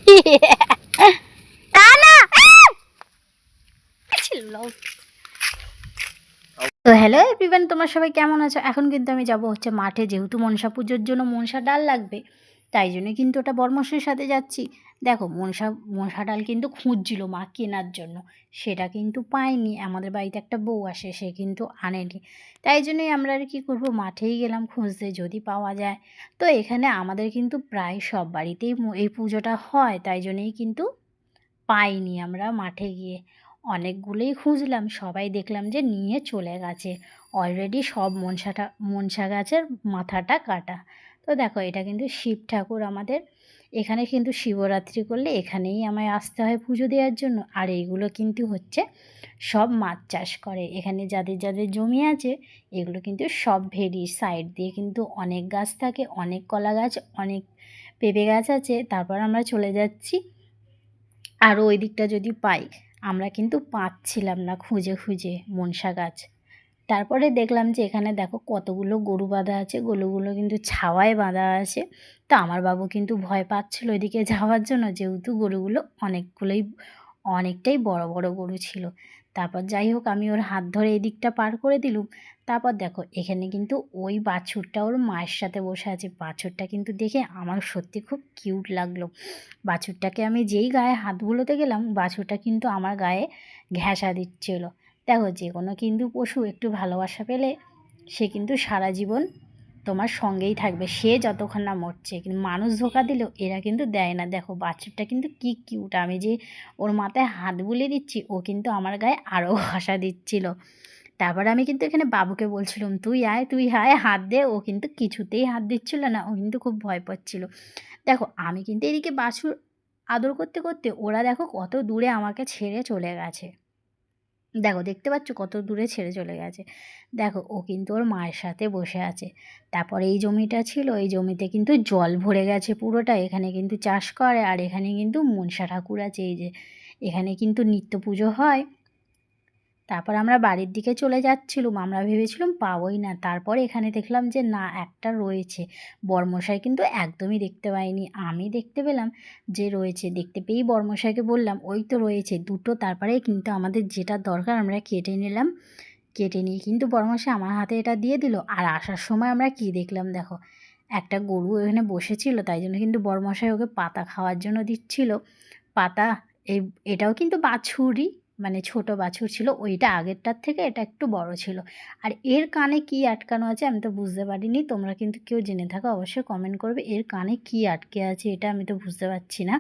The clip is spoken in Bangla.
তো হ্যালো এভরিওয়ান, তোমরা সবাই কেমন আছো? এখন কিন্তু আমি যাব হচ্ছে মাঠে, যেহেতু মনসা পুজোর জন্য মনসা ডাল লাগবে, তাই জন্য কিন্তু ওটা বরমশাইয়ের সাথে যাচ্ছি। দেখো মনসা ডাল কিন্তু খুঁজছিল মা কেনার জন্য, সেটা কিন্তু পাইনি। আমাদের বাড়িতে একটা বউ আসে, সে কিন্তু আনেনি, তাই জন্যই আমরা আর কি করবো, মাঠেই গেলাম খুঁজতে যদি পাওয়া যায়। তো এখানে আমাদের কিন্তু প্রায় সব বাড়িতেই এই পুজোটা হয়, তাই জন্যই কিন্তু পাইনি আমরা মাঠে গিয়ে। অনেকগুলোই খুঁজলাম, সবাই দেখলাম যে নিয়ে চলে গেছে অলরেডি সব মনসা গাছের মাথাটা কাটা। তো দেখো, এটা কিন্তু শিব ঠাকুর আমাদের। এখানে কিন্তু শিবরাত্রি করলে এখানেই আমায় আসতে হয় পুজো দেওয়ার জন্য। আর এইগুলো কিন্তু হচ্ছে সব মাছ চাষ করে এখানে, যাদের যাদের জমি আছে, এগুলো কিন্তু সব ভেরি সাইড দিয়ে কিন্তু অনেক গাছ থাকে, অনেক কলা গাছ, অনেক পেঁপে গাছ আছে। তারপর আমরা চলে যাচ্ছি আরও ওই দিকটা যদি পাই। আমরা কিন্তু পাচ্ছিলাম না খুঁজে খুঁজে মনসা গাছ। তারপরে দেখলাম যে এখানে দেখো কতগুলো গরু বাঁধা আছে, গরুগুলো কিন্তু ছাওয়ায় বাঁধা আছে। তো আমার বাবু কিন্তু ভয় পাচ্ছিল ওইদিকে যাওয়ার জন্য, যেহেতু গরুগুলো অনেকটাই বড় বড় গরু ছিল। তারপর যাই হোক, আমি ওর হাত ধরে এই দিকটা পার করে দিলুম। তারপর দেখো এখানে কিন্তু ওই বাছুরটা ওর মায়ের সাথে বসে আছে। বাছুরটা কিন্তু দেখে আমার সত্যি খুব কিউট লাগলো। বাছুরটাকে আমি যেই গায়ে হাত বুলোতে গেলাম, বাছুরটা কিন্তু আমার গায়ে ঘেঁষা দিচ্ছিল। দেখো, যে কোনো কিন্তু পশু একটু ভালোবাসা পেলে সে কিন্তু সারা জীবন তোমার সঙ্গেই থাকবে, সে যতক্ষণ না মরছে। কিন্তু মানুষ ধোঁকা দিলেও এরা কিন্তু দেয় না। দেখো বাছুরটা কিন্তু কি কিউট, আমি যে ওর মাথায় হাত বুলিয়ে দিচ্ছি, ও কিন্তু আমার গায়ে আরও ঘষা দিচ্ছিল। তারপর আমি কিন্তু এখানে বাবুকে বলছিলাম, তুই আয় তুই আয় হাত দে। ও কিন্তু কিছুতেই হাত দিচ্ছিল না, ও কিন্তু খুব ভয় পাচ্ছিল। দেখো আমি কিন্তু এদিকে বাছুর আদর করতে করতে ওরা দেখো কত দূরে আমাকে ছেড়ে চলে গেছে। দেখো দেখতে পাচ্ছ কত দূরে ছেড়ে চলে গেছে। দেখো ও কিন্তু ওর মায়ের সাথে বসে আছে। তারপরে এই জমিটা ছিল, এই জমিতে কিন্তু জল ভরে গেছে পুরোটা। এখানে কিন্তু চাষ করে, আর এখানে কিন্তু মনসা ঠাকুর আছে। এই যে এখানে কিন্তু নিত্য পুজো হয়। তারপর আমরা বাড়ির দিকে চলে যাচ্ছিলুম, আমরা ভেবেছিলাম পাবোই না। তারপরে এখানে দেখলাম যে না, একটা রয়েছে। বরমশাই কিন্তু একদমই দেখতে পাইনি, আমি দেখতে পেলাম যে রয়েছে। দেখতে পেয়েই বরমশাইকে বললাম, ওই তো রয়েছে দুটো। তারপরে কিন্তু আমাদের যেটা দরকার আমরা কেটে নিলাম। কেটে নিয়ে কিন্তু বরমশাই আমার হাতে এটা দিয়ে দিল। আর আসার সময় আমরা কি দেখলাম দেখো, একটা গরু এখানে বসেছিল, তাই জন্য কিন্তু বরমশাই ওকে পাতা খাওয়ার জন্য দিচ্ছিল। পাতা। এই এটাও কিন্তু বাছুরই, মানে ছোট বাছুর ছিল। ওইটা আগেরটার থেকে এটা একটু বড় ছিল। আর এর কানে কি আটকানো আছে আমি তো বুঝতে পারিনি। তোমরা কিন্তু কেউ জেনে থাকো অবশ্যই কমেন্ট করবে, এর কানে কি আটকে আছে এটা আমি তো বুঝতে পারছি না।